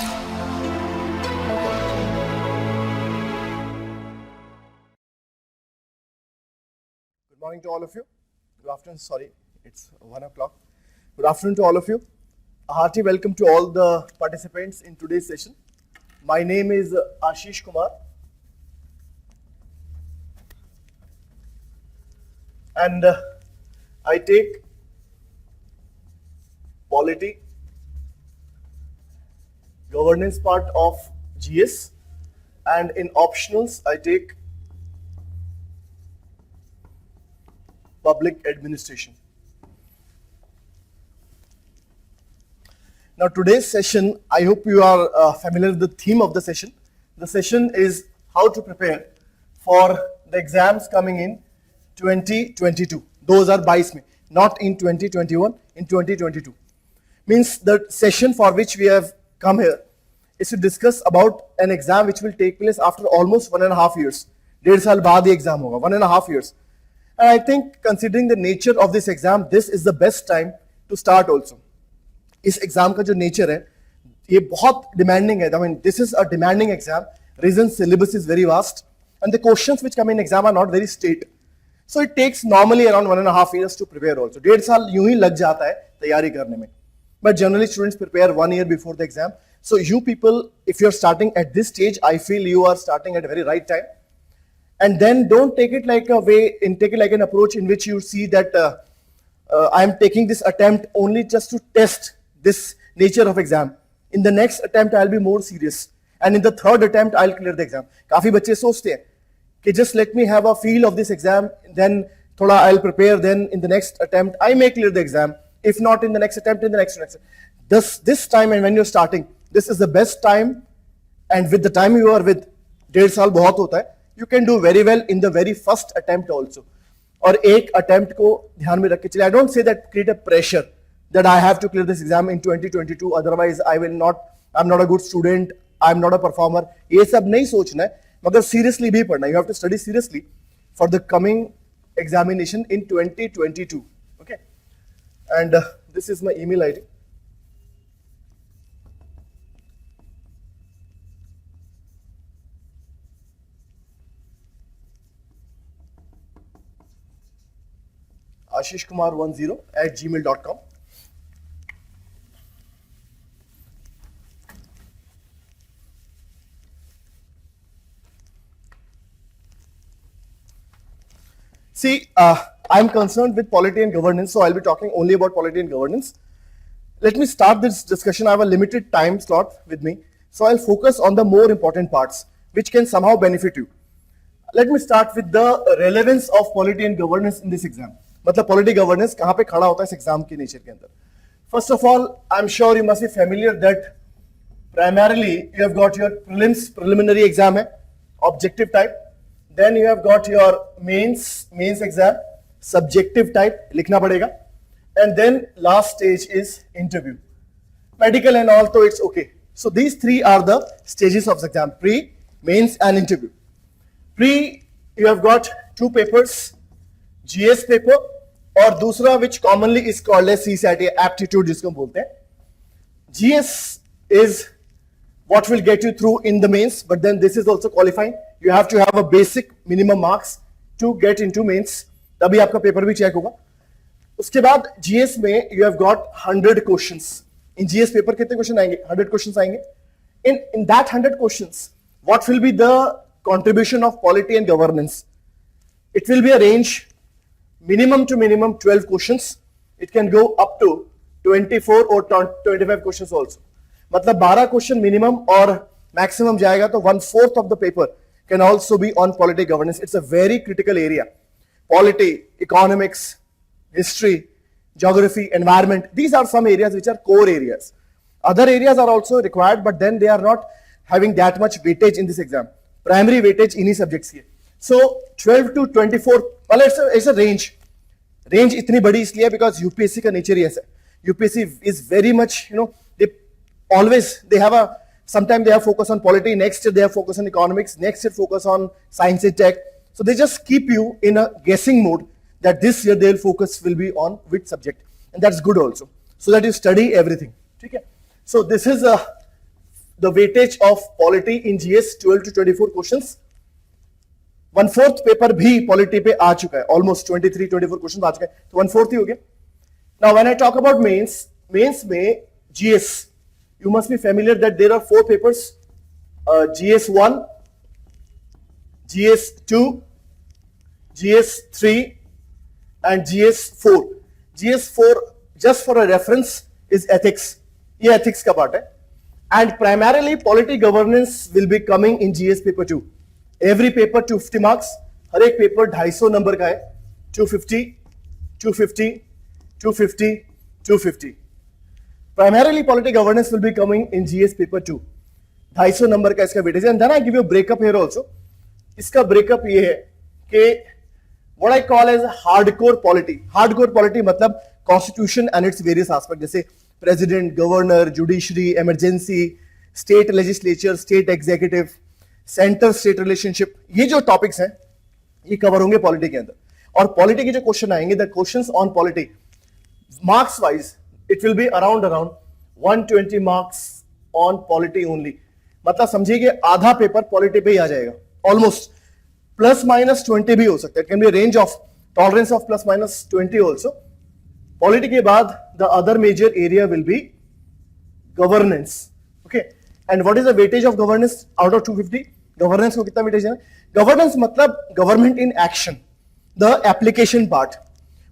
Good morning to all of you. Good afternoon, sorry, it's 1 o'clock. Good afternoon to all of you. A hearty welcome to all the participants in today's session. My name is Ashish Kumar. And I take polity, governance part of GS, and in optionals I take public administration. Now today's session, I hope you are familiar with the theme of the session. The session is how to prepare for the exams coming in 2022. Those are 22 May, not in 2021, in 2022. Means the session for which we have come here is to discuss about an exam which will take place after almost 1.5 years. 1.5 साल बाद ये exam होगा, 1.5 years. And I think considering the nature of this exam, this is the best time to start also. इस exam का जो nature है ये बहुत डिमांडिंग है. I mean, this is a demanding exam. Reason syllabus is very vast and the questions which come in exam are not very straight. So it takes normally around 1.5 years to prepare also. 1.5 साल यूं ही लग जाता है तैयारी करने में. But generally students prepare 1 year before the exam. So you people, if you're starting at this stage, I feel you are starting at a very right time. And then don't take it like a way, take it like an approach in which you see that I'm taking this attempt only just to test this nature of exam. In the next attempt, I'll be more serious. And in the third attempt, I'll clear the exam. काफी बच्चे सोचते हैं कि just let me have a feel of this exam, then थोड़ा I'll prepare, then in the next attempt, I may clear the exam. If not in the next attempt, in the next. This time and when you're starting, this is the best time. And with the time you are with, 1.5 साल बहुत होता है. You can do very well in the very first attempt also. और एक attempt को ध्यान में रख के चलिए. I don't say that create a pressure that I have to clear this exam in 2022, otherwise I will not, I'm not a good student, I'm not a performer. ये सब नहीं सोचना है, मगर seriously भी पढ़ना. You have to study seriously for the coming examination in 2022. Okay, and this is my email ID. ashishkumar10@gmail.com. See, I'm concerned with polity and governance, so I'll be talking only about polity and governance. Let me start this discussion. I have a limited time slot with me, so I'll focus on the more important parts, which can somehow benefit you. Let me start with the relevance of polity and governance in this exam. मतलब polity governance कहाँ पे खड़ा होता है इस exam के nature के अंदर. First of all, I'm sure you must be familiar that primarily you have got your preliminary exam है, objective type. Then you have got your mains exam, subjective type, लिखना पड़ेगा. And then last stage is interview. Medical and all, so it's okay. So these three are the stages of the exam: pre, mains, and interview. Pre, you have got 2 papers, GS paper, और दूसरा which commonly is called as CSAT, aptitude जिसको हम बोलते हैं. GS is what will get you through in the mains, but then this is also qualifying. You have to have a basic minimum marks to get into mains. तभी आपका paper भी check होगा. उसके बाद GS में you have got 100 questions. In GS paper कितने question आएंगे? 100 questions आएंगे. In that 100 questions, what will be the contribution of polity and governance? It will be a range, minimum to minimum 12 questions. It can go up to 24 or 25 questions also. मतलब 12 question minimum और maximum जाएगा तो 1/4 of the paper can also be on polity governance. It's a very critical area. Polity, economics, history, geography, environment, these are some areas which are core areas. Other areas are also required, but then they are not having that much weightage in this exam. Primary weightage इन्हीं subjects की. So 12 to 24, well, it's a range. Range इतनी बड़ी इसलिए because UPSC का nature ही ऐसा है. UPSC is very much, they have a, sometimes they have focus on polity, next year they have focus on economics, next year focus on science and tech. So they just keep you in a guessing mode that this year their focus will be on which subject. And that's good also. So that you study everything. Okay? So this is the weightage of polity in GS 12 to 24 questions. 1/4 paper भी polity पे आ चुका है, almost 23-24 question आ चुके हैं, तो 1/4 ही हो गया. Now when I talk about mains में GS, you must be familiar that there are 4 papers, GS1, GS2, GS3 and GS4. GS4 just for a reference is ethics. ये ethics का part है. And primarily polity governance will be coming in GS paper 2. Every paper 250 marks. हर एक paper 250 number का है. 250, 250, 250, 250. Primarily polity governance will be coming in GS paper 2. 250 number का इसका weightage है. And then I give you a breakup here also. इसका breakup ये है कि what I call as hardcore polity. Hardcore polity मतलब constitution and its various aspects, जैसे president, governor, judiciary, emergency, state legislature, state executive, center state relationship. ये जो topics हैं ये cover होंगे polity के अंदर. और polity के जो question आएंगे, the questions on polity marks wise it will be around 120 marks on polity only. मतलब समझिए कि आधा पेपर polity पे ही आ जाएगा, almost. प्लस माइनस 20 भी हो सकता है. It can be range of tolerance of plus minus 20 also. Polity के बाद the other major area will be governance. Okay, and what is the weightage of governance out of 250? Governance को कितना weightage है? Governance मतलब government in action, the application part.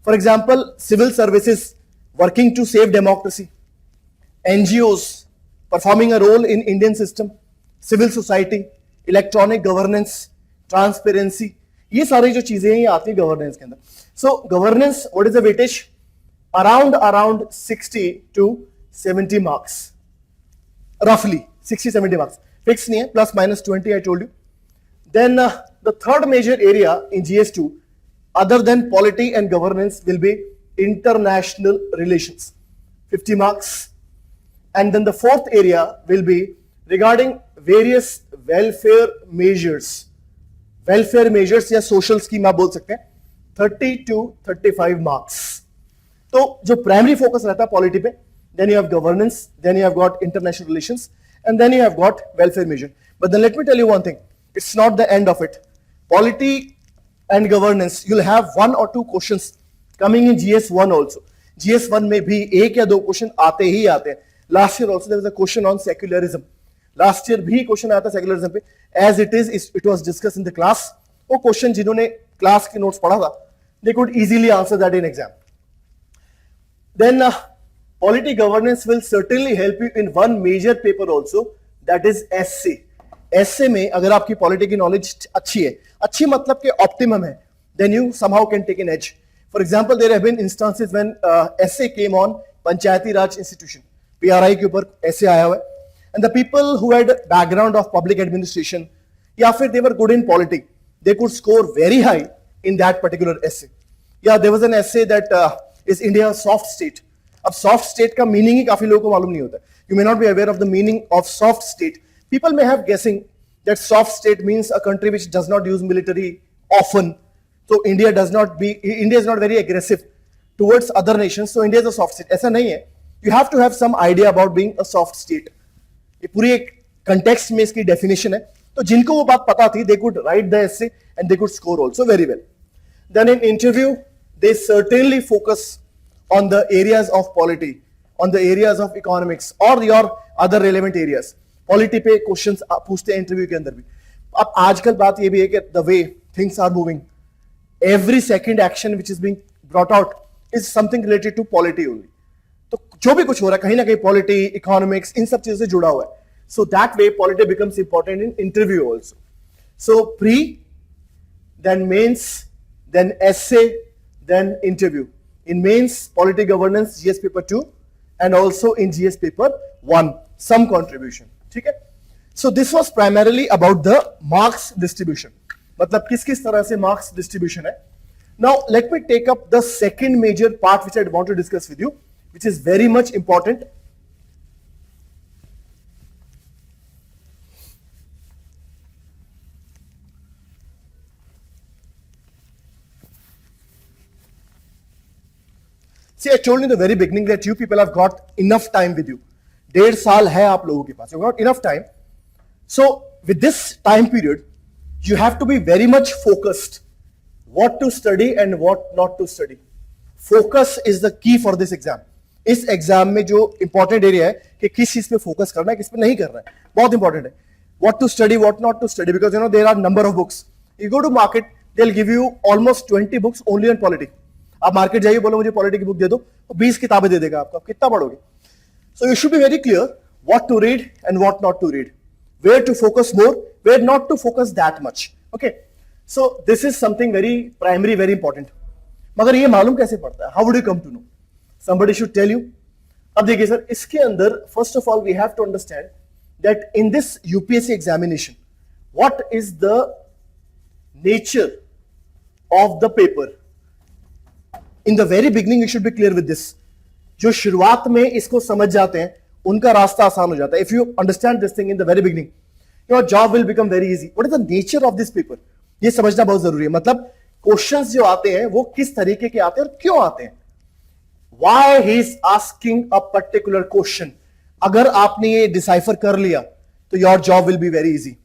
For example civil services working to save democracy, NGOs performing a role in Indian system, civil society, electronic governance, transparency, ये सारी जो चीजें हैं ये आती है गवर्नेंस के अंदर. So governance what is the weightage? Around 60 to 70 marks, रफली 60-70 मार्क्स. फिक्स नहीं है, plus minus 20 I told you. Then the third major area in GS2 other than polity and governance will be international relations, 50 marks. And then the fourth area will be regarding various welfare measures या social scheme आप बोल सकते हैं, 30 to 35 marks. तो जो primary focus रहता है polity पे, then you have governance, then you have got international relations and then you have got welfare major. But then let me tell you one thing, it's not the end of it. Polity and governance you will have 1 or 2 questions coming in GS1 also. GS1 में भी 1 या 2 question आते ही आते हैं. Last year also there was a question on secularism. Last year भी question आया था सेक्युलरिज्म पे, as it was discuss in the class. वो क्वेश्चन जिन्होंने क्लास के नोट्स पढ़ा था, they could easily answer that in exam. Then polity governance will certainly help you in one major paper also, that is SA. SA में अगर आपकी polity की knowledge अच्छी है, अच्छी मतलब कि ऑप्टिमम है, then you somehow can take an edge. For example there have been instances when SA came on Panchayati Raj institution, PRI के ऊपर एसए आया हुआ है. And the people who had background of public administration, या फिर they were good in politics, they could score very high in that particular essay. Yeah, there was an essay that is India a soft state. अब soft state का meaning ही काफी लोगों को मालूम नहीं होता. You may not be aware of the meaning of soft state. People may have guessing that soft state means a country which does not use military often. So India is not very aggressive towards other nations. So India is a soft state. ऐसा नहीं है. You have to have some idea about being a soft state. ये पूरी एक context में इसकी definition है. तो जिनको वो बात पता थी, they could write the essay and they could score also very well. Then in interview they certainly focus on the areas of polity, on the areas of economics और your other relevant areas. Polity पे questions पूछते हैं interview के अंदर भी. अब आजकल बात ये भी है कि the way things are moving, every second action which is being brought out is something related to polity only. तो जो भी कुछ हो रहा है कहीं ना कहीं पॉलिटी, इकोनॉमिक्स, इन सब चीजों से जुड़ा हुआ है. So that way polity becomes important in interview also. So pre, then mains, then essay, then interview. In mains polity governance GS paper 2 and also in GS paper 1 some contribution. ठीक है. So this was primarily about the marks distribution, मतलब किस किस तरह से marks distribution है. Now let me take up the second major part which I want to discuss with you, which is very much important. See, I told you in the very beginning that you people have got enough time with you. 1.5 साल है आप लोगों के पास, you got enough time. So with this time period, you have to be very much focused. What to study and what not to study. Focus is the key for this exam. इस exam में जो important area है कि किस चीज पे focus करना है, किस पे नहीं करना है, बहुत इंपॉर्टेंट है. What to study, what not to study, because you know there are number of books. You go to market, they'll give you almost 20 books only on polity. आप मार्केट जाइए, बोलो मुझे पॉलिटी की बुक दे दो, तो 20 किताबें दे देगा आपको, आप कितना पढ़ोगे? So you should be very clear what to read and what not to read. Where to focus more, where not to focus that much. Okay, so this is something very primary, very important. मगर ये मालूम कैसे पड़ता है? How would you come to know? Somebody should tell you. अब देखिए sir, इसके अंदर first of all we have to understand that in this UPSC examination, what is the nature of the paper? In the very beginning, you should be clear with this. जो शुरुआत में इसको समझ जाते हैं, उनका रास्ता आसान हो जाता है. If you understand this thing in the very beginning, your job will become very easy. What is the nature of this paper? ये समझना बहुत जरूरी है. मतलब क्वेश्चंस जो आते हैं वो किस तरीके के आते हैं और क्यों आते हैं. Why he is asking a particular question? अगर आपने ये डिसाइफर कर लिया तो your job will be very easy.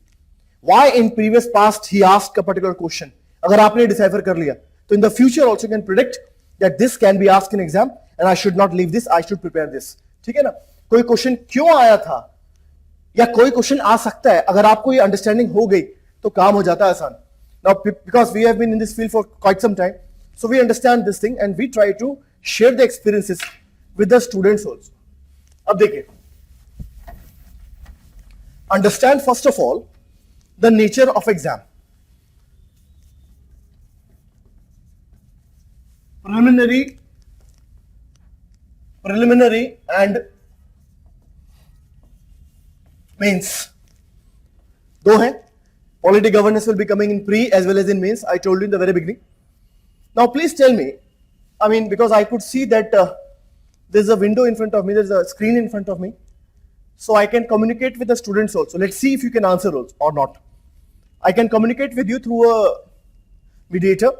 Why in previous past he asked a particular question? अगर आपने डिसाइफर कर लिया तो in the future also can predict that this can be asked in exam and I should not leave this, I should prepare this. ठीक है ना? कोई question क्यों आया था या कोई क्वेश्चन आ सकता है, अगर आपको ये अंडरस्टैंडिंग हो गई तो काम हो जाता है आसान. Now because we have been in this field for quite some time, so we understand this thing and we try to share the experiences with the students also. अब देखिए, understand first of all the nature of exam. Preliminary and mains. दो हैं. Polity governance will be coming in pre as well as in mains. I told you in the very beginning. Now please tell me, I mean, because I could see that there's a window in front of me, there's a screen in front of me, so I can communicate with the students also. Let's see if you can answer also or not. I can communicate with you through a mediator.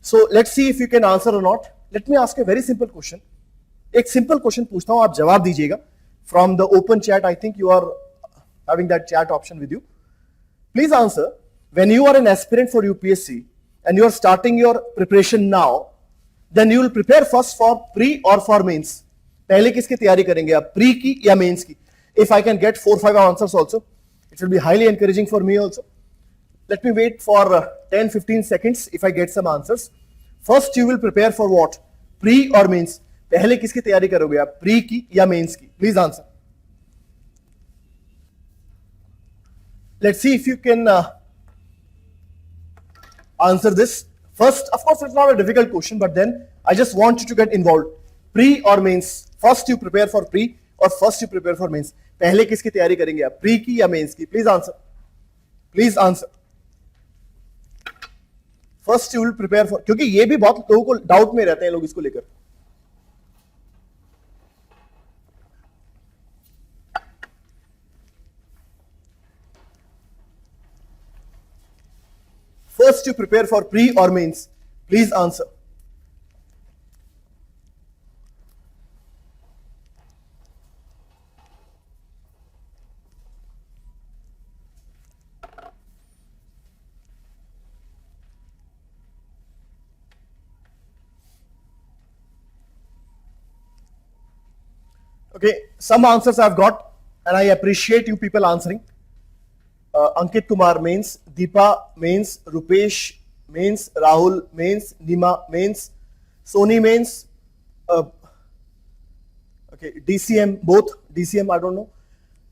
So let's see if you can answer or not. Let me ask a very simple question. एक simple question पूछता हूँ, आप जवाब दीजिएगा. From the open chat, I think you are having that chat option with you. Please answer. When you are an aspirant for UPSC and you are starting your preparation now, then you will prepare first for pre or for mains. पहले किसकी तैयारी करेंगे आप, pre की या mains की? If I can get 4-5 answers also, it will be highly encouraging for me also. Let me wait for 10-15 seconds if I get some answers. First you will prepare for what? Pre or mains? पहले किसकी तैयारी करोगे आप, pre की या mains की? Please answer. Let's see if you can answer this. First, of course, it's not a difficult question, but then I just want you to get involved. Pre or mains? First you prepare for pre or first you prepare for mains? पहले किसकी तैयारी करेंगे आप, pre की या mains की? Please answer. Please answer. First you will prepare for, क्योंकि ये भी बहुत लोगों को डाउट में रहते हैं लोग इसको लेकर. First you prepare for pre or mains? Please answer. Okay, some answers I've got and I appreciate you people answering. Ankit Kumar mains, Deepa mains, Rupesh mains, Rahul mains, Nima mains, Sony mains, okay, DCM, both, DCM I don't know,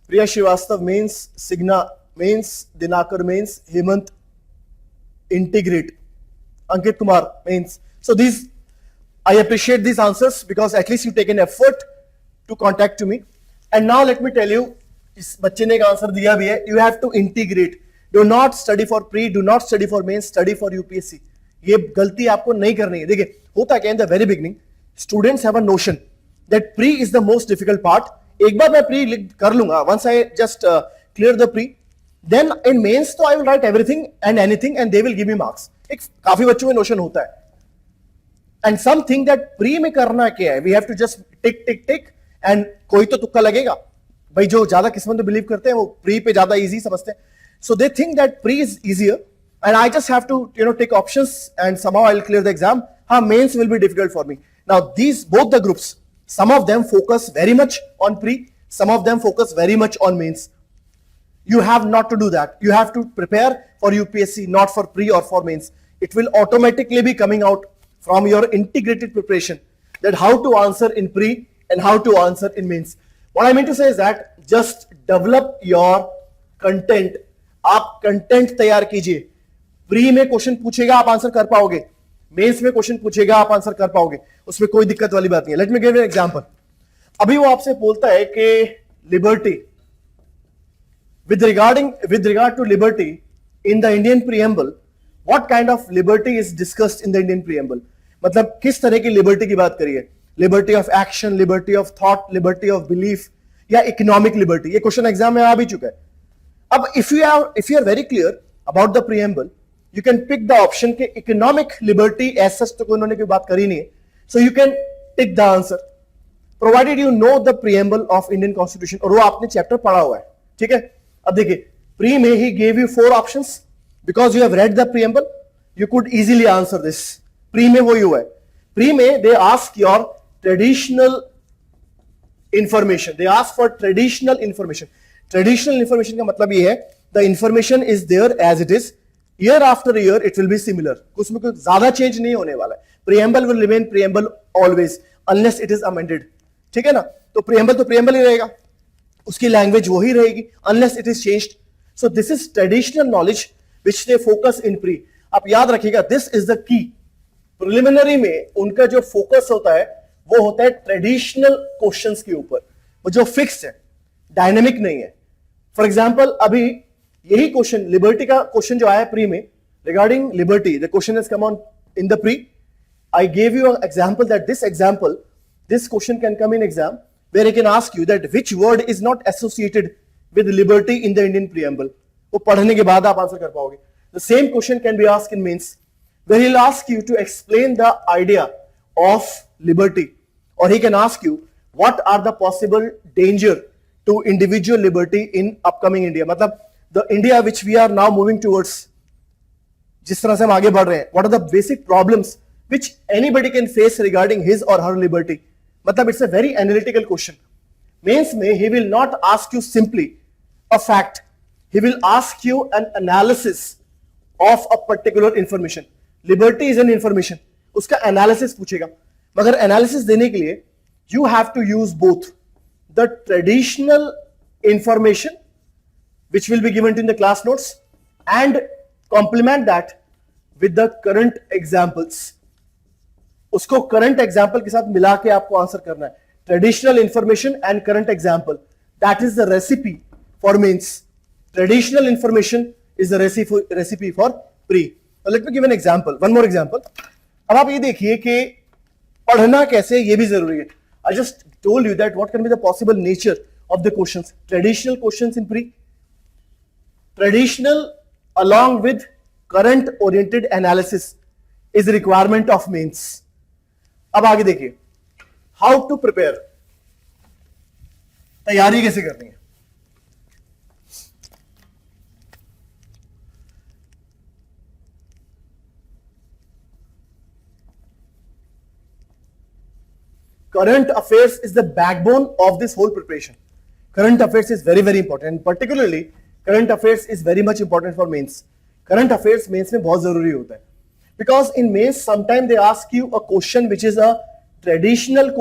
Priya Srivastav mains, Signa mains, Dinakar mains, Hemant integrate, Ankit Kumar mains. So these, I appreciate these answers because at least you take an effort to contact to me. And now let me tell you, इस बच्चे ने एक answer दिया भी है, you have to integrate. Do not study for pre, do not study for main, study for UPSC. ये गलती आपको नहीं करनी है. देखिए होता क्या, in the very beginning students have a notion that pre is the most difficult part. एक बार मैं pre कर लूंगा, once I just clear the pre, then in mains तो I will write everything and anything and they will give me marks. एक काफी बच्चों में notion होता है. And some think that pre में करना क्या है, we have to just tick tick tick and कोई तो तुक्का लगेगा, भाई जो ज्यादा किस्मत में बिलीव करते हैं वो प्री पे ज्यादा इजी समझते हैं. So they think that pre is easier and I just have to take options and somehow I'll clear the exam. Mains will be difficult for me. Now these both the groups, some of them focus very much on pre, some of them focus very much on mains. You have not to do that. You have to prepare for UPSC, not for pre or for mains. It will automatically be coming out from your integrated preparation that how to answer in pre and how to answer in mains. What I mean to say is that just develop your content. आप content तैयार कीजिए. Pre में question पूछेगा आप answer कर पाओगे, mains में question पूछेगा आप आंसर कर पाओगे, उसमें कोई दिक्कत वाली बात नहीं है. Let me give an example. अभी वो आपसे बोलता है कि liberty, with regard to liberty in the Indian preamble, what kind of liberty is discussed in the Indian preamble? मतलब किस तरह की लिबर्टी की बात करिए? Liberty of action, liberty of thought, liberty of belief या इकोनॉमिक लिबर्टी? ये question exam में आ भी चुका है. अब if you are very clear about the preamble, you can pick the option के economic liberty as such तो कोई उन्होंने कोई बात करी नहीं है. So you can tick the answer provided you know the preamble of Indian Constitution और वो आपने चैप्टर पढ़ा हुआ है. ठीक है. अब देखिए pre में he gave you 4 options because you have read the preamble, you could easily answer this. Pre में वही हुआ है. Pre में they ask your traditional information, they ask for traditional information. Traditional information का मतलब ये है the information is there as it is. Year after year it will be similar. उसमें कोई ज्यादा चेंज नहीं होने वाला है. Preamble will remain preamble always unless it is amended. ठीक है ना. तो preamble ही रहेगा, उसकी लैंग्वेज वही रहेगी unless it is changed. So this is traditional knowledge which they focus in pre. आप याद रखिएगा this is the key. Preliminary में उनका जो फोकस होता है वो होता है ट्रेडिशनल क्वेश्चंस के ऊपर, वो जो फिक्स्ड है, डायनेमिक नहीं है. फॉर एग्जांपल अभी यही क्वेश्चन लिबर्टी का क्वेश्चन जो आया प्री में regarding liberty, the question has come on in the pre. I gave you an example that this question can come in exam where I can ask you that which word is not associated with liberty in the Indian preamble. वो पढ़ने के बाद आप answer कर पाओगे. The same question can be asked in mains where he'll ask you to explain the idea of liberty, or he can ask you what are the possible danger to individual liberty in upcoming India. मतलब the India which we are now moving towards, जिस तरह से हम आगे बढ़ रहे हैं, what are the basic problems which anybody can face regarding his or her liberty. मतलब it's a very analytical question. Mains में he will not ask you simply a fact, he will ask you an analysis of a particular information. Liberty is an information, उसका analysis पूछेगा. मगर analysis देने के लिए you have to use both the traditional information which will be given in the class notes and complement that with the current examples. उसको current example के साथ मिला के आपको आंसर करना है. Traditional information and current example, that is the recipe for mains. Traditional information is the recipe for pre. Let me give an example, one more example. अब आप ये देखिए कि पढ़ना कैसे ये भी जरूरी है. I just told you that what can be the possible nature of the questions. Traditional questions in pre, traditional along with current oriented analysis is the requirement of mains. अब आगे देखिए हाउ टू प्रिपेयर, तैयारी कैसे करनी है. Current affairs is the backbone of this whole preparation. Current affairs is very very important, and particularly current affairs is very much important for mains. Current affairs mains में बहुत जरूरी होता है, because in mains sometimes they ask you a question which is a traditional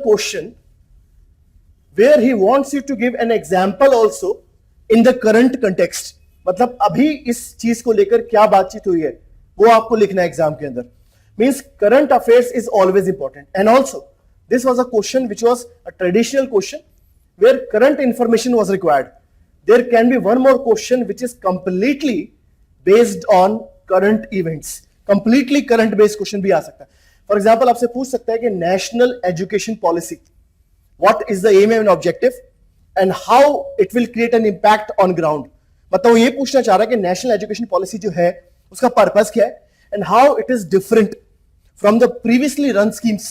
question where he wants you to give an example also in the current context. मतलब अभी इस चीज को लेकर क्या बातचीत हुई है वो आपको लिखना है एग्जाम के अंदर. Means current affairs is always important, and also this was a question which was a traditional question where current information was required. There can be one more question which is completely based on current events. Completely current based question भी आ सकता है. For example, आपसे पूछ सकता है कि national education policy, what is the aim and objective and how it will create an impact on ground. मतलब वो ये पूछना चाह रहा है कि national education policy जो है उसका purpose क्या है and how it is different from the previously run schemes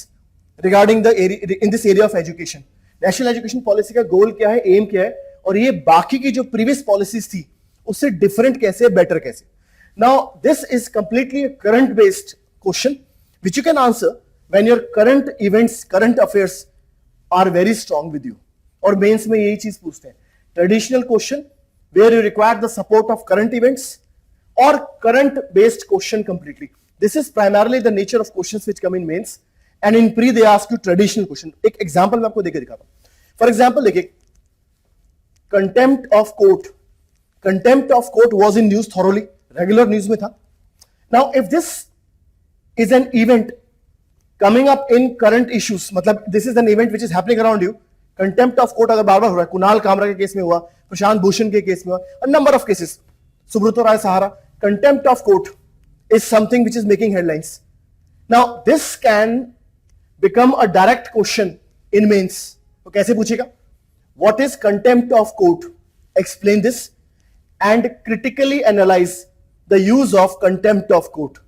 regarding the area, in this area of education. National education policy का गोल क्या है, एम क्या है, और ये बाकी की जो प्रीवियस पॉलिसीज थी उससे डिफरेंट कैसे है, बेटर कैसे. Now this is completely current based question which you can answer when your current events, current affairs are very strong with you. और मेंस में यही चीज पूछते हैं, traditional question where you require the support of current events or current based question completely. This is primarily the nature of questions which come in mains, and in pre they ask you traditional question. एक example मैं आपको देके दिखाता हूं. For example देखिए, contempt of court. Contempt of court was in news thoroughly, regular news में था. Now if this is an event coming up in current issues, मतलब this is an event which is happening around you. Contempt of court अगर बार बार हो रहा है, कुणाल कामरा के case में हुआ, प्रशांत भूषण के केस में हुआ, a number of cases, Subroto Rai Sahara. Contempt of court is something which is making headlines. Now this can become a direct question in mains. तो कैसे पूछेगा? What is contempt of court? Explain this and critically analyze the use of contempt of court.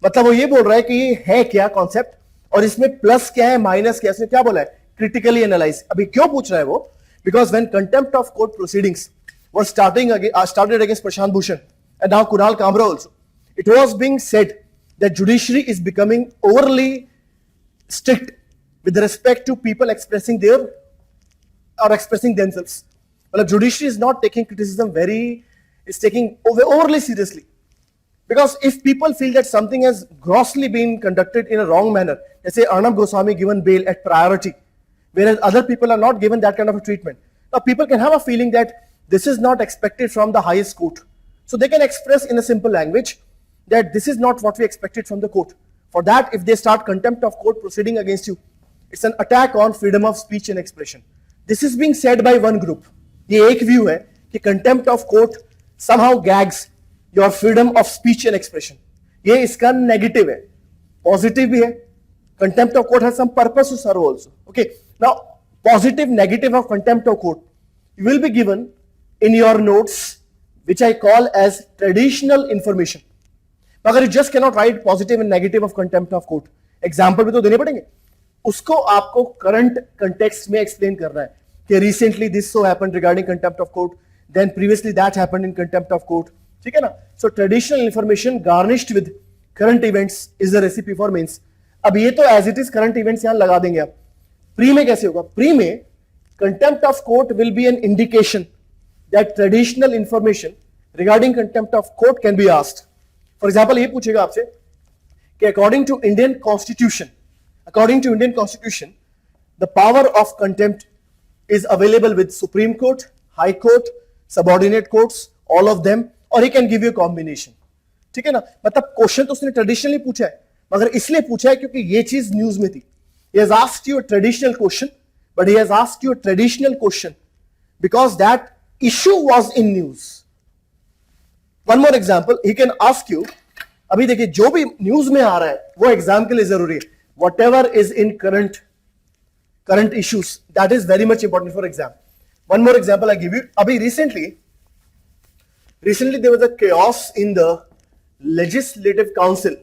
मतलब वो ये बोल रहा है कि ये है क्या कॉन्सेप्ट और इसमें प्लस क्या है, माइनस क्या है, इसमें क्या बोला है, क्रिटिकली एनालाइज. अभी क्यों पूछ रहा है वो? Because when contempt of court proceedings were started against Prashant Bhushan and now Kunal Kamra also, it was being said that judiciary is becoming overly strict with respect to people expressing their or expressing themselves. Well, judiciary is not taking criticism is taking overly seriously. Because if people feel that something has grossly been conducted in a wrong manner, let's say Arnab Goswami given bail at priority, whereas other people are not given that kind of a treatment. Now people can have a feeling that this is not expected from the highest court. So they can express in a simple language that this is not what we expected from the court. For that, if they start contempt of court proceeding against you, it's an attack on freedom of speech and expression. This is being said by one group. ये एक view है कि contempt of court somehow gags your freedom of speech and expression. ये इसका negative है. Positive भी है. Contempt of court has some purpose to serve also. Okay. Now, positive, negative of contempt of court will be given in your notes, which I call as traditional information. मगर you just cannot write positive and negative of contempt of court. Example भी तो देने पड़ेंगे. उसको आपको current context में explain करना है कि recently this so happened regarding contempt of court, then previously that happened in contempt of court. ठीक है ना? So traditional information garnished with current events is the recipe for mains. अब ये तो as it is current events यहाँ लगा देंगे आप. Pre में कैसे होगा? Pre में contempt of court will be an indication that traditional information regarding contempt of court can be asked. For example, ये पूछेगा आपसे कि according to Indian Constitution, the power of contempt is available with Supreme Court, High Court, subordinate courts, all of them, और he can give you a combination. ठीक है ना? मतलब question तो उसने ट्रेडिशनली पूछा है, मगर इसलिए पूछा है क्योंकि ये चीज न्यूज में थी. He has asked you a traditional question, but he has asked you a traditional question because that issue was in news. One more example, he can ask you, अभी देखिए जो भी न्यूज में आ रहा है वो एग्जाम के लिए जरूरी है. Whatever is in current issues, that is very much important for exam. One more example I give you. अभी recently there was a chaos in the Legislative Council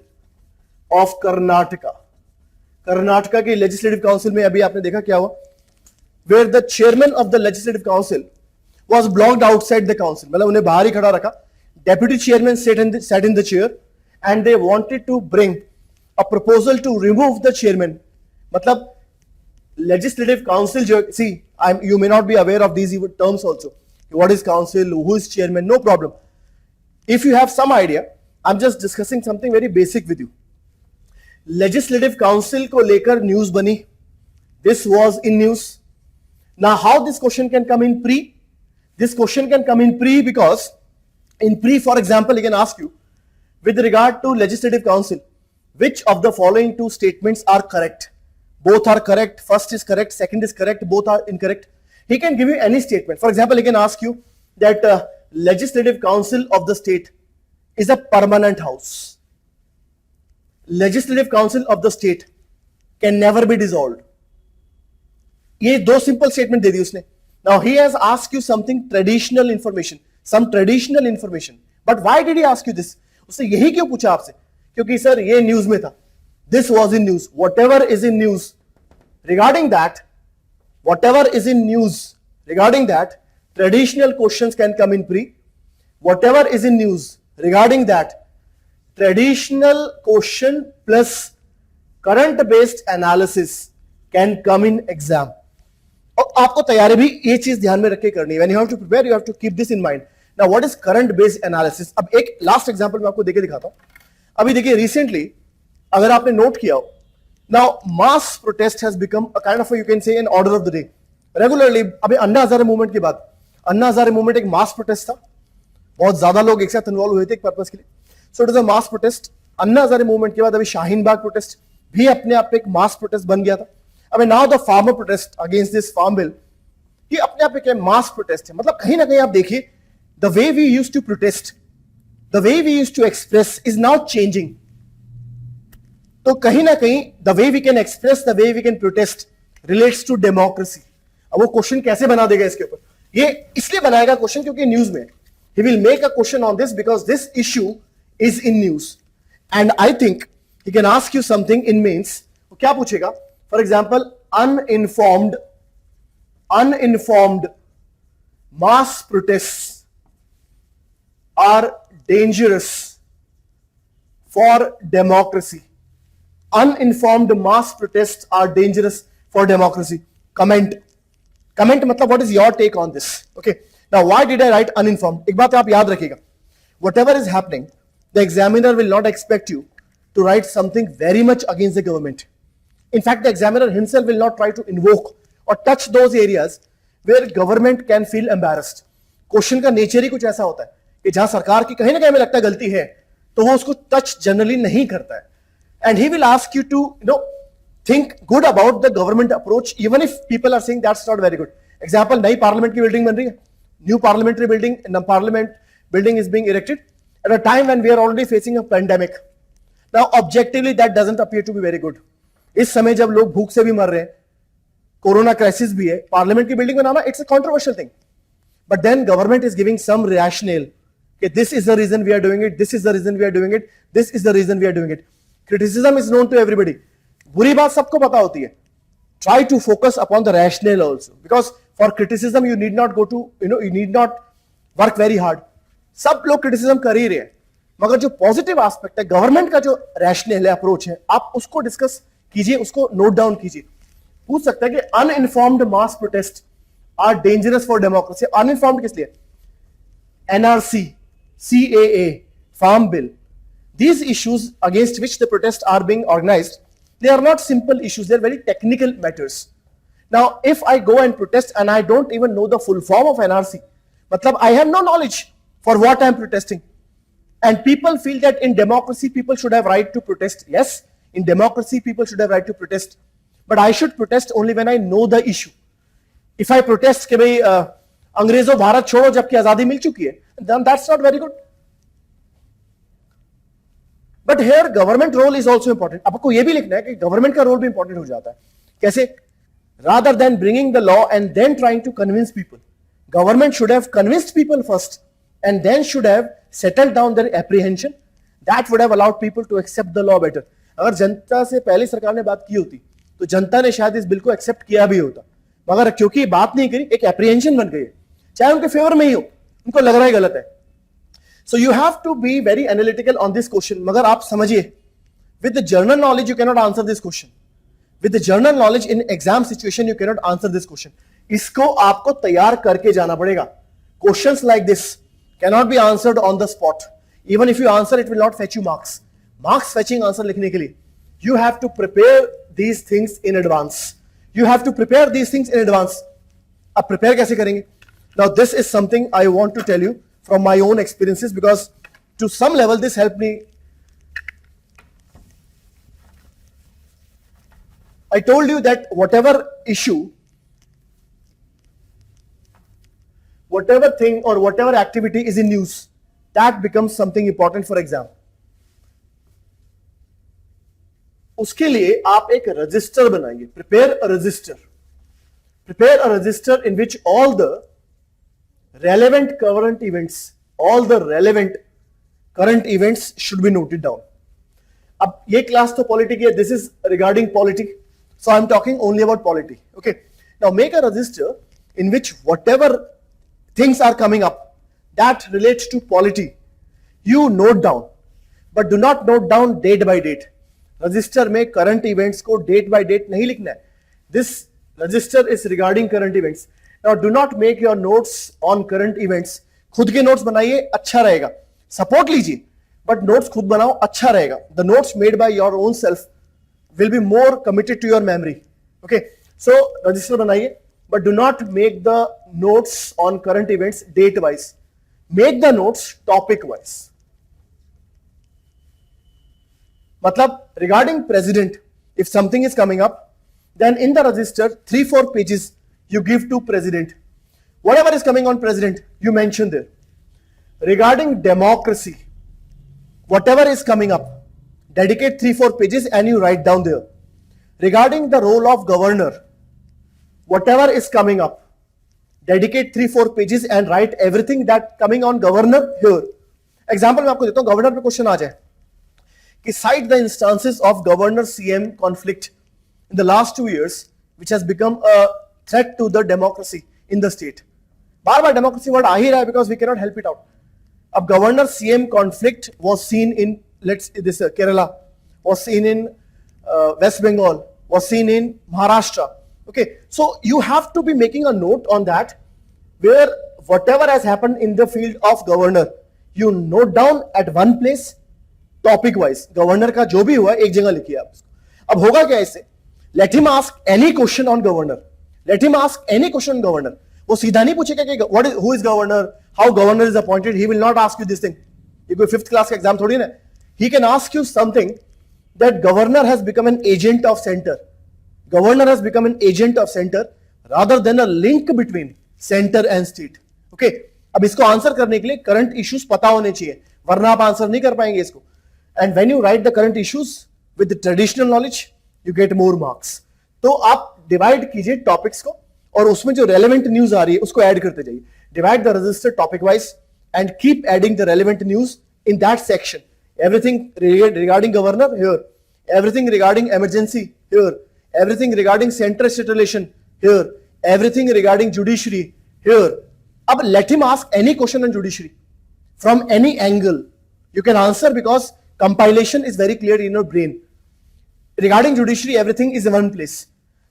of Karnataka. Karnataka के लेजिस्लेटिव काउंसिल में अभी आपने देखा क्या हुआ, where the chairman of the legislative council was blocked outside the council. मतलब उन्हें बाहर ही खड़ा रखा. Deputy chairman sat in the chair and they wanted to bring a proposal to remove the chairman. मतलब legislative council जो, see, you may not be aware of these terms also. What is council, who is chairman, no problem. If you have some idea, I'm just discussing something very basic with you. Legislative council को लेकर news बनी. This was in news. Now how this question can come in pre? This question can come in pre because in pre, for example, can ask you with regard to legislative council, which of the following two statements are correct? Both are correct, first is correct, second is correct, both are incorrect. He can give you any statement. For example, he can ask you that legislative council of the state is a permanent house. Legislative council of the state can never be dissolved. ये दो simple statement दे दी उसने. Now he has asked you something traditional information, some traditional information. But why did he ask you this? उसने यही क्यों पूछा आपसे? क्योंकि sir ये न्यूज में था. This was in news. Whatever is in news regarding that whatever is in news regarding that, traditional questions can come in pre. Whatever is in news regarding that, traditional question plus current based analysis can come in exam. और आपको तैयारी भी ये चीज ध्यान में रख के करनी है. When you have to prepare, you have to keep this in mind. Now, what is current based analysis? अब एक लास्ट एग्जांपल मैं आपको देके दिखाता हूं. अभी देखिए रिसेंटली अगर आपने नोट किया हो, now mass protest has become a kind of a, you can say, an order of the day. Regularly अभी अन्ना हजारे मूवमेंट के बाद, अन्ना हजारे मूवमेंट एक मास प्रोटेस्ट था, बहुत ज्यादा लोग एक साथ इन्वॉल्व हुए थे एक पर्पस के लिए. So it is a mass protest. Anna Hazare movement के बाद अभी शाहीन बाग प्रोटेस्ट भी अपने आप एक मास प्रोटेस्ट बन गया था. अबे now the farmer protest against this farm bill, ये अपने आप एक मास प्रोटेस्ट है. मतलब कहीं ना कहीं आप देखिए, the way we used to protest, the way we used to express is now changing. तो कहीं ना कहीं the way we can express, the way we can protest relates to democracy. अब वो क्वेश्चन कैसे बना देगा इसके ऊपर, ये इसलिए बनाएगा क्वेश्चन क्योंकि न्यूज में he will make a question on this because this issue is in news. And I think he can ask you something in mains. वो क्या पूछेगा? For example, uninformed mass protests are dangerous for democracy. Uninformed mass protests are dangerous for democracy. Comment मतलब what is your take on this? Okay. Now, why did I write uninformed? एक बात आप याद रखिएगा. Whatever is happening, the examiner will not expect you to write something very much against the government. In fact, the examiner himself will not try to invoke or touch those areas where government can feel embarrassed. Question का nature ही कुछ ऐसा होता है कि जहां सरकार की कहीं ना कहीं हमें लगता है गलती है, तो वो उसको टच जनरली नहीं करता है. And he will ask you to think good about the government approach even if people are saying that's not very good. Example, नई पार्लियामेंट की बिल्डिंग बन रही है, new parliamentary building, parliament building is being erected at a time when we are already facing a pandemic. Now objectively that doesn't appear to be very good. इस समय जब लोग भूख से भी मर रहे हैं, कोरोना क्राइसिस भी है, पार्लियामेंट की बिल्डिंग बनाना it's a controversial thing. But then government is giving some rational कि this is the reason we are doing it, this is the reason we are doing it, this is the reason we are doing it. Criticism is known to everybody. बुरी बात सबको पता होती है. Try to focus upon the rational also, because for criticism you need not go to you need not work very hard. सब लोग criticism कर ही रहे हैं, मगर जो पॉजिटिव एस्पेक्ट है, गवर्नमेंट का जो रैशनल अप्रोच है, आप उसको डिस्कस कीजिए, उसको नोट डाउन कीजिए. पूछ सकता है कि uninformed mass protest are dangerous for democracy. Uninformed किस लिए? NRC, CAA, farm bill, these issues against which the protests are being organized, they are not simple issues, they are very technical matters. Now, if I go and protest and I don't even know the full form of NRC, matlab I have no knowledge for what I am protesting. And people feel that in democracy people should have right to protest. Yes, in democracy people should have right to protest, but I should protest only when I know the issue. If I protest कि भाई अंग्रेजों भारत छोड़ो जबकि आजादी मिल चुकी है, then that's not very good. But here government role is also important. आपको ये भी लिखना है कि गवर्नमेंट का रोल भी इंपॉर्टेंट हो जाता है. कैसे? Rather than bringing the law and then trying to convince people, government should have convinced people first and then should have settled down their apprehension. That would have allowed people to accept the law better. अगर जनता से पहले सरकार ने बात की होती तो जनता ने शायद इस बिल को एक्सेप्ट किया भी होता, मगर क्योंकि बात नहीं करी, एक एप्रीहेंशन बन गई है, चाहे उनके फेवर में ही हो, उनको लग रहा है गलत है. So you have to be very analytical on this question. मगर आप समझिए, with the general knowledge you cannot answer this question. With the general knowledge in exam situation you cannot answer this question. इसको आपको तैयार करके जाना पड़ेगा. Questions like this cannot be answered on the spot. Even if you answer, it will not fetch you marks. Marks fetching answer लिखने के लिए you have to prepare these things in advance. You have to prepare these things in advance. अब prepare कैसे करेंगे? Now this is something I want to tell you from my own experiences, because to some level this helped me. I told you that whatever issue, whatever thing or whatever activity is in news, that becomes something important for exam. उसके लिए आप एक register बनाइए. Prepare a register. Prepare a register in which all the relevant current events, all the relevant current events should be noted down. अब ये class तो polity की है, this is regarding polity, so I'm talking only about polity. Okay, Now make a register in which whatever things are coming up that relates to polity, you note down, but do not note down date by date. Register में current events को date by date नहीं लिखना है. This register is regarding current events. Now do not make your notes on current events. खुद के notes बनाइए, अच्छा रहेगा. Support लीजिए, but notes खुद बनाओ, अच्छा रहेगा. The notes made by your own self will be more committed to your memory. Okay, so register बनाइए, but do not make the notes on current events date wise. Make the notes topic wise. मतलब regarding president, if something is coming up, then in the register 3-4 pages you give to president. Whatever is coming on president, you mention there. Regarding democracy, whatever is coming up, dedicate 3-4 pages and you write down there. Regarding the role of governor, whatever is coming up, dedicate 3-4 pages and write everything that coming on governor here. Example मैं आपको देता हूँ, governor पे question आ जाए कि cite the instances of governor CM conflict in the last 2 years which has become a threat to the democracy in the state. Bar bar democracy word आ ही रहा है because we cannot help it out. अब governor CM conflict was seen in Kerala, was seen in West Bengal, was seen in Maharashtra. Okay, so you have to be making a note on that where whatever has happened in the field of governor, you note down at one place topic wise. Governor का जो भी हुआ एक जगह लिखिए आप. अब होगा क्या इससे? Let him ask any question on governor. Let him ask any question on governor. वो सीधा नहीं पूछेगा कि who is governor, how governor is appointed. He will not ask you this thing. ये कोई 5th class का exam थोड़ी ना. He can ask you something that governor has become an agent of center. Governor has become an agent of center rather than a link between center and state. Okay. अब इसको answer करने के लिए current issues पता होने चाहिए, वरना आप आंसर नहीं कर पाएंगे इसको. And when you write the current issues with the traditional knowledge, you get more marks. तो आप डिवाइड कीजिए टॉपिक्स को और उसमें जो रेलेवेंट न्यूज आ रही है उसको ऐड करते जाइए. Divide the register topic wise and keep adding the relevant news in that section. Everything regarding governor here, everything regarding emergency here, everything regarding center-state relation here, everything regarding judiciary here. Ab let him ask any question on judiciary from any angle. You can answer because compilation is very clear in your brain. Regarding judiciary, everything is in one place.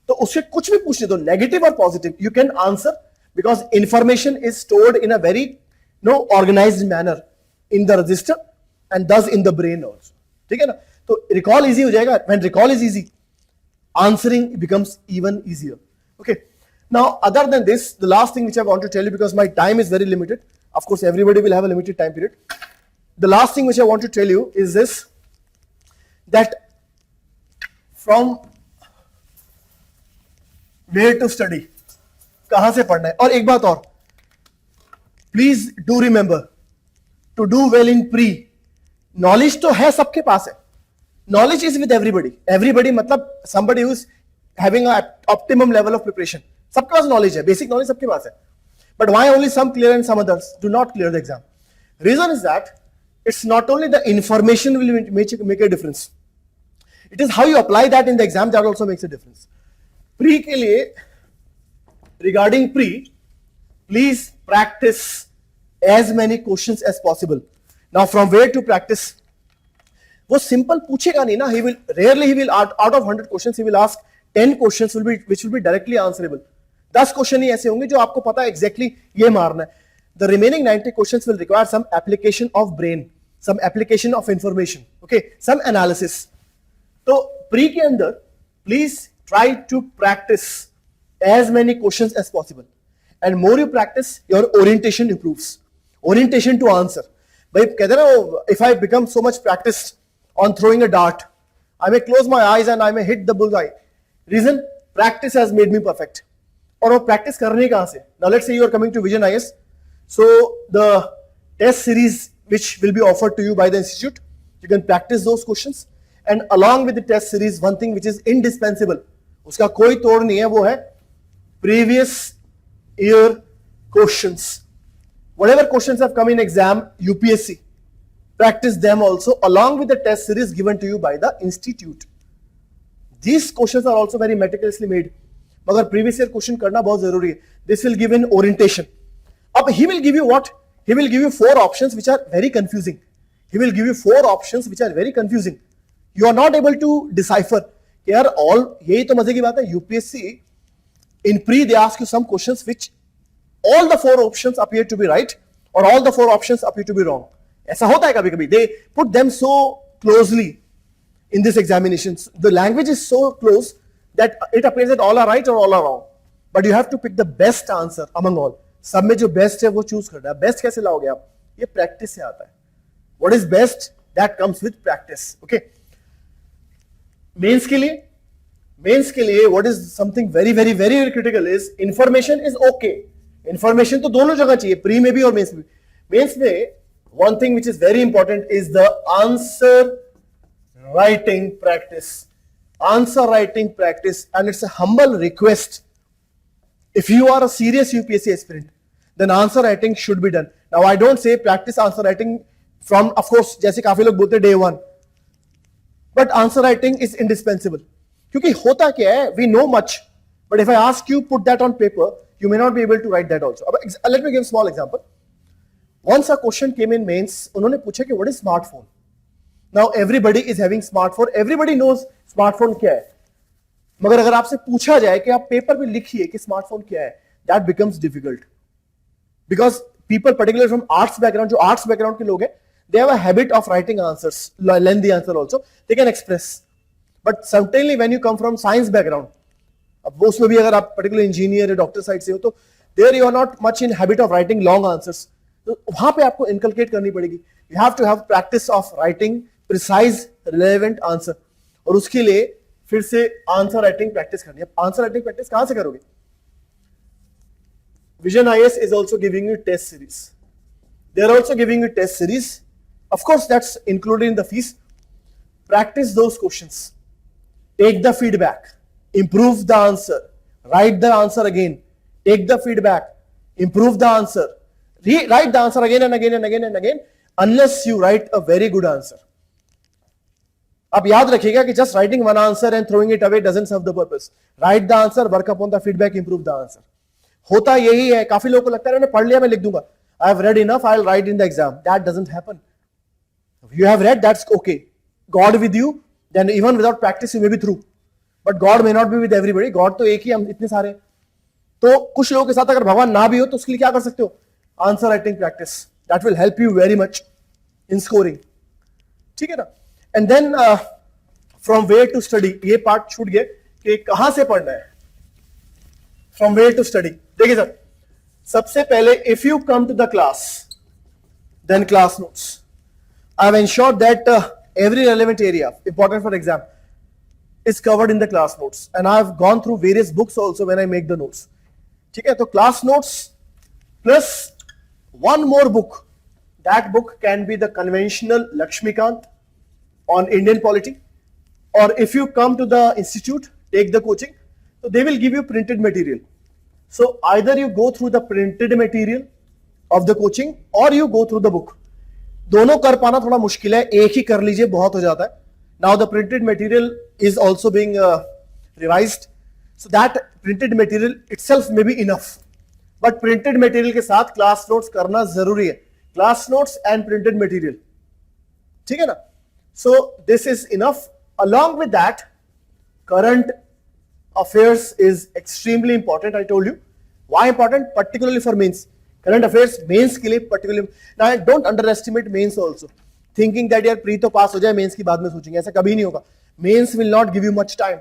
तो उससे कुछ भी पूछने दो, negative or positive, you can answer because information is stored in a very organized manner in the register and thus in the brain also. ठीक है ना? तो recall easy हो जाएगा. When recall is easy, answering becomes even easier. Okay. Now, other than this, the last thing which I want to tell you, because my time is very limited. Of course, everybody will have a limited time period. The last thing which I want to tell you is this, that from where to study, कहाँ से पढ़ना है. और एक बात और, please do remember to do well in pre. Knowledge तो है सबके पास है. Knowledge is with everybody. Everybody मतलब somebody who is having an optimum level of preparation. सबके पास knowledge है, basic knowledge सबके पास है. But why only some clear and some others do not clear the exam? Reason is that it's not only the information will make a difference. It is how you apply that in the exam that also makes a difference. Pre के लिए, regarding pre, please practice as many questions as possible. Now from where to practice? वो simple पूछेगा नहीं ना. He will out of 100 questions he will ask 10 questions which will be directly answerable. 10 question ही ऐसे होंगे जो आपको पता है exactly ये मारना है. The remaining 90 questions will require some application of brain, some application of information, okay, some analysis. तो pre के अंदर please try to practice as many questions as possible. And more you practice, your orientation improves. Orientation to answer. भाई कहते हैं ना, if I become so much practiced on throwing a dart, I may close my eyes and I may hit the bullseye. Reason? Practice has made me perfect. और वो practice करने कहाँ से? Now let's say you are coming to Vision IS. So the test series which will be offered to you by the institute, you can practice those questions. And along with the test series, one thing which is indispensable, उसका कोई तोड़ नहीं है, वो है previous year questions. Whatever questions have come in exam, UPSC, practice them also along with the test series given to you by the institute. These questions are also very meticulously made. मगर previous year question करना बहुत जरूरी है. This will give in orientation. अब he will give you what, he will give you 4 options which are very confusing. He will give you 4 options which are very confusing. You are not able to decipher. यार all, यही तो मजे की बात है. UPSC in pre they ask you some questions which all the 4 options appear to be right or all the 4 options appear to be wrong. ऐसा होता है कभी कभी. They put them so closely in this examinations. The language is so close that it appears that all are right or all are wrong. But you have to pick the best answer among all. सब में जो best है वो choose करना है. Best कैसे लाओगे आप? ये प्रैक्टिस से आता है. What is best? That comes with practice. Okay, mains के लिए what is something very very very critical is information is okay. Information तो दोनों जगह चाहिए, प्री में भी और मेंस में भी. मेंस में one thing which is very important is the answer writing practice. Answer writing practice, and it's a humble request. If you are a serious UPSC aspirant, then answer writing should be done. Now I don't say practice answer writing from, of course, जैसे काफी लोग बोलते हैं day 1, but answer writing is indispensable. क्योंकि होता क्या है, we know much, but if I ask you put that on paper, you may not be able to write that also. Let me give a small example. Once a question came in mains, उन्होंने पूछा कि what is smartphone? Now everybody is having smartphone, everybody knows smartphone क्या है. मगर अगर आपसे पूछा जाए कि आप पेपर पे लिखिए कि स्मार्टफोन क्या है, that becomes difficult. Because people particular from arts background, जो आर्ट्स बैकग्राउंड के लोग हैं, they have a habit of writing answers, lengthy answer also they can express. But certainly when you come from science background, अब वो उसमें भी अगर आप पर्टिकुलर इंजीनियर या डॉक्टर साइड से हो, तो there you are not much in habit of writing long answers. तो वहां पे आपको इनकलकेट करनी पड़ेगी. You have to have practice of writing precise relevant answer, और उसके लिए फिर से आंसर राइटिंग प्रैक्टिस करनी है. आंसर राइटिंग प्रैक्टिस कहां से करोगे? Vision IAS is also giving you test series. They are also giving you test series. Of course, that's included in the fees. Practice those questions. Take the feedback. Improve the answer. Write the answer again. Take the feedback. Improve the answer. Write the answer again and again and again and again, unless you write a very good answer. आप याद रखिएगा कि just writing one answer and throwing it away doesn't serve the purpose. Write the answer, work upon the feedback, improve the answer. होता यही है. काफी लोगों को लगता है मैंने पढ़ लिया, मैं लिख दूंगा. I have read enough, I'll write in the exam. That doesn't happen. If you have read, that's okay. God with you, then even without practice you may be through. But God may not be with everybody. God तो एक ही, हम इतने सारे. तो कुछ लोगों के साथ अगर भगवान ना भी हो तो उसके लिए क्या कर सकते हो? Answer writing practice. That will help you very much in scoring. ठीक है ना? And then from where to study, ये पार्ट छूट गया कि कहां से पढ़ना है. From where to study, देखिए सर, सबसे पहले if you come to the class, then class notes. I have ensured that every relevant area important for exam is covered in the class notes, and I have gone through various books also when I make the notes. ठीक है, तो class notes plus one more book. That book can be the conventional Lakshmikant on Indian polity, or if you come to the institute, take the coaching, so they will give you printed material. So either you go through the printed material of the coaching or you go through the book. दोनों कर पाना थोड़ा मुश्किल है, एक ही कर लीजिए बहुत हो जाता है. Now the printed material is also being revised, so that printed material itself may be enough. But printed material के साथ class notes करना जरूरी है. Class notes and printed material, ठीक है ना? So this is enough. Along with that, current affairs is extremely important. I told you why important, particularly for mains. Current affairs mains के लिए particularly. Now don't underestimate mains also. Thinking that यार pre तो पास हो जाए, mains की बाद में सोचेंगे, ऐसा कभी नहीं होगा. Mains will not give you much time.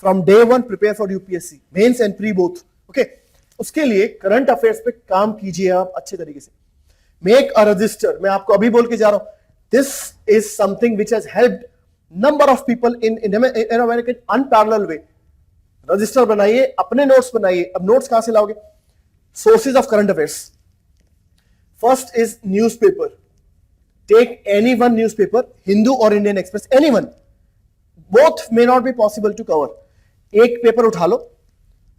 From day one prepare for UPSC. Mains and pre both. Okay. उसके लिए current affairs पे काम कीजिए आप अच्छे तरीके से. Make a register. मैं आपको अभी बोल के जा रहा हूँ. This is something which has helped number of people in American unparalleled way. Register बनाइए, अपने नोट्स बनाइए. अब नोट्स कहां से लाओगे? Sources of current affairs. First is newspaper. Take any one newspaper, Hindu or Indian Express, anyone. Both may not be possible to cover. एक paper उठा लो,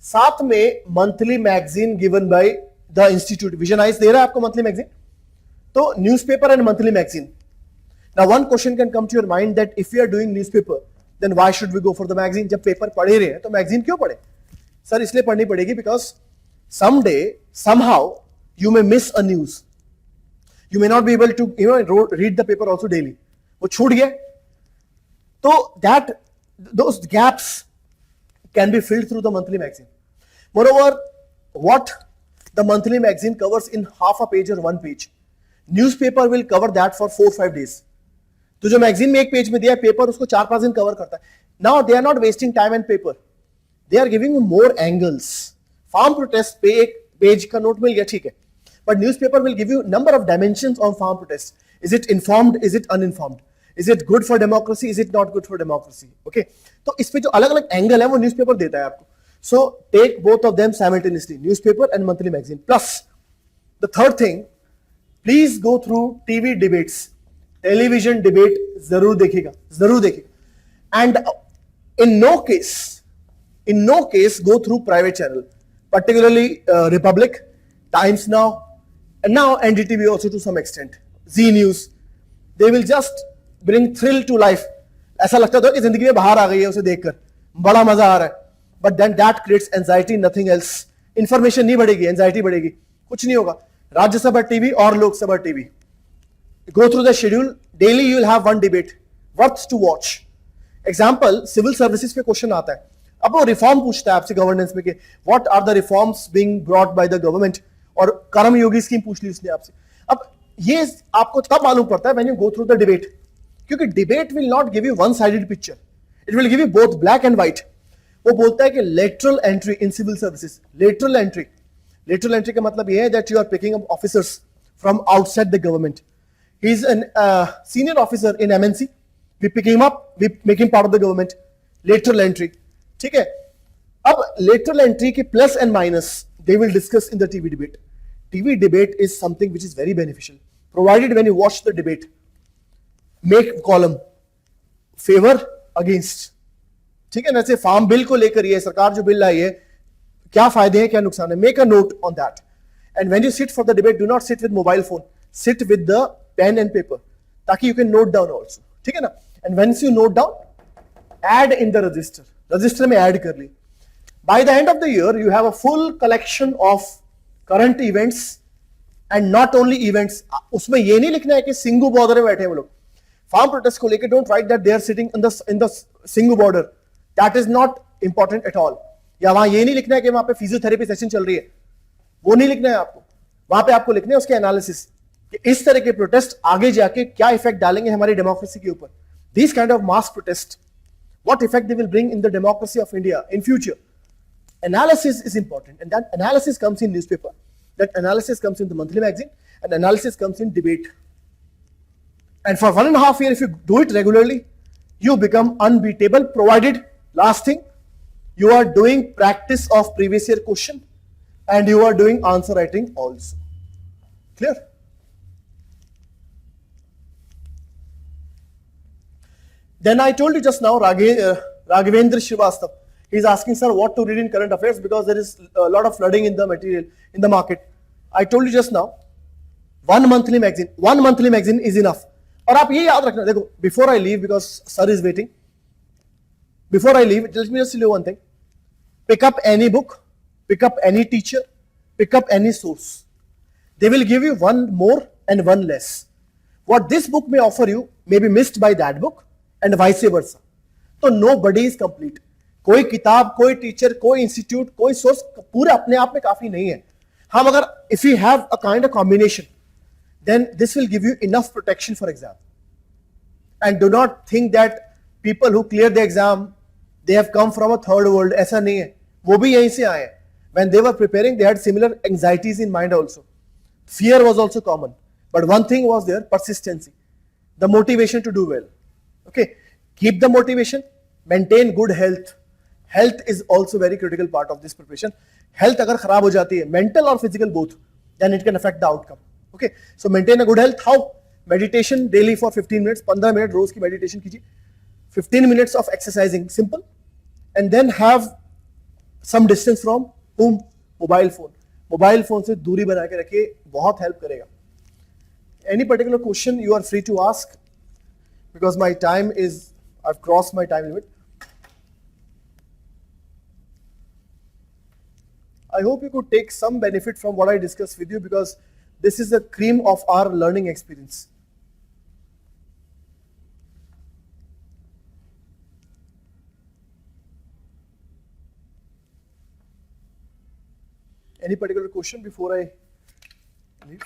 साथ में monthly magazine given by the institute. Vision IAS दे रहा है आपको monthly magazine, तो newspaper and monthly magazine. Now one question can come to your mind that if we are doing newspaper, then why should we go for the magazine? जब paper पढ़े रहे हैं तो मैगजीन क्यों पढ़े? सर इसलिए पढ़नी पड़ेगी because someday somehow you may miss a news, you may not be able to read the paper also daily, वो छूट गया तो that those gaps can be filled through the monthly magazine. Moreover, what the monthly magazine covers in half a page or one page, newspaper will cover that for 4-5 days. तो जो magazine में एक page में दिया है paper उसको 4-5 दिन cover करता है. Now they are not wasting time and paper, they are giving more angles. Farm protest पे एक पेज का नोट मिल गया ठीक है, but newspaper will give you number of dimensions on farm protest. Is it informed, is it uninformed, is it good for democracy, is it not good for democracy. Okay, तो इस पे जो अलग अलग एंगल है वो न्यूज़पेपर देता है आपको. So take both of them simultaneously, newspaper and monthly magazine. Plus the third thing, please go through TV debates. Television debate जरूर देखिएगा, जरूर देखिएगा. And in no case go through private channel, particularly Republic, Times Now, and now NDTV also to some extent, Z News. They will just bring thrill to life. ऐसा लगता था कि जिंदगी में बाहर आ गई है उसे देखकर, बड़ा मजा आ रहा है. But then that creates anxiety, nothing else. Information नहीं बढ़ेगी, anxiety बढ़ेगी, कुछ नहीं होगा. राज्यसभा टीवी और Lok Sabha TV. Go through the schedule. Daily you will have one debate worth to watch. Example, civil services पे क्वेश्चन आता है. अब वो रिफॉर्म पूछता है आपसे गवर्नेंस में कि what are the reforms being brought by the government, और कर्मयोगी स्कीम पूछ ली उसने आपसे. अब ये आपको तब मालूम पड़ता है when you go through the debate, क्योंकि debate will not give you one sided picture, it will give you both black and white. वो बोलता है कि lateral entry in civil services. Lateral entry का मतलब ये है that you are picking up officers from outside the government. He is an senior officer in MNC, we pick him up, we make him part of the government. Lateral entry, ठीक है. अब lateral entry के plus and minus they will discuss in the TV debate. TV debate is something which is very beneficial, provided when you watch the debate, make column favor against. ठीक है ना, जैसे farm bill को लेकर ये सरकार जो बिल लाई है क्या फायदे हैं क्या नुकसान है, make a note on that. And when you sit for the debate, do not sit with mobile phone, sit with the pen and paper, ताकि you can note down also. ठीक है ना. And once you note down, add in the register. Register में add कर ली. By the end of the year, you have a full collection of current events, and not only events. उसमें ये नहीं लिखना है कि सिंगू बॉर्डर में बैठे हैं वो लोग. फार्म प्रोटेस्ट को लेके don't write that they are sitting in the Singhu border. That is not important at all. या वहां ये नहीं लिखना है कि वहां पे फिजियोथेरेपी सेशन चल रही है, वो नहीं लिखना है आपको. वहां पे आपको लिखना है उसके एनालिसिस कि इस तरह के प्रोटेस्ट आगे जाके क्या इफेक्ट डालेंगे हमारी डेमोक्रेसी के ऊपर. These kind of mass protests, what effect they will bring in the democracy of India in future. Analysis is important, and that analysis comes in newspaper, that analysis comes in the monthly magazine, and analysis comes in debate. And for 1.5 years, if you do it regularly, you become unbeatable, provided, last thing, you are doing practice of previous year question, and you are doing answer writing also. Clear? Then I told you just now, Raghavendra Srivastava, he's asking, sir, what to read in current affairs because there is a lot of flooding in the material in the market. I told you just now, one monthly magazine is enough. और आप ये याद रखना, देखो, before I leave, because sir is waiting, before I leave, let me just tell you one thing. Pick up any book, pick up any teacher, pick up any source. They will give you one more and one less. What this book may offer you may be missed by that book, and vice versa. तो nobody is complete. कोई किताब, कोई teacher, कोई institute, कोई source पूरे अपने आप में काफी नहीं है. हम अगर if we have a kind of combination, then this will give you enough protection for exam. And do not think that people who clear the exam, they have come from a third world. ऐसा नहीं है, वो भी यहीं से आए. When they were preparing, they had similar anxieties in mind also. Fear was also common, but one thing was there: persistency, the motivation to do well. Okay, keep the motivation, maintain good health. Health is also very critical part of this preparation. Health अगर खराब हो जाती है, mental और physical both, then it can affect the outcome. Okay, so maintain a good health. How? Meditation daily for 15 minutes, 15 minute रोज की meditation कीजिए. 15 minutes of exercising, simple, and then have some distance from whom? Mobile phone. Mobile phone से दूरी बना के रखिए, बहुत help करेगा. Any particular question you are free to ask, because my time is, I've crossed my time limit. I hope you could take some benefit from what I discussed with you, because this is the cream of our learning experience. Any particular question before I leave?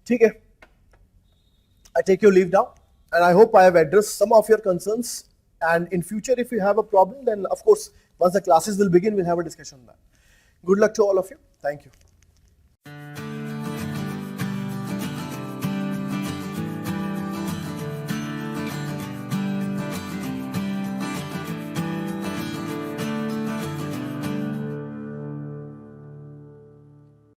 ठीक है, I take your leave now, and I hope I have addressed some of your concerns. And in future, if you have a problem, then of course, once the classes will begin, we'll have a discussion on that. Good luck to all of you. Thank you.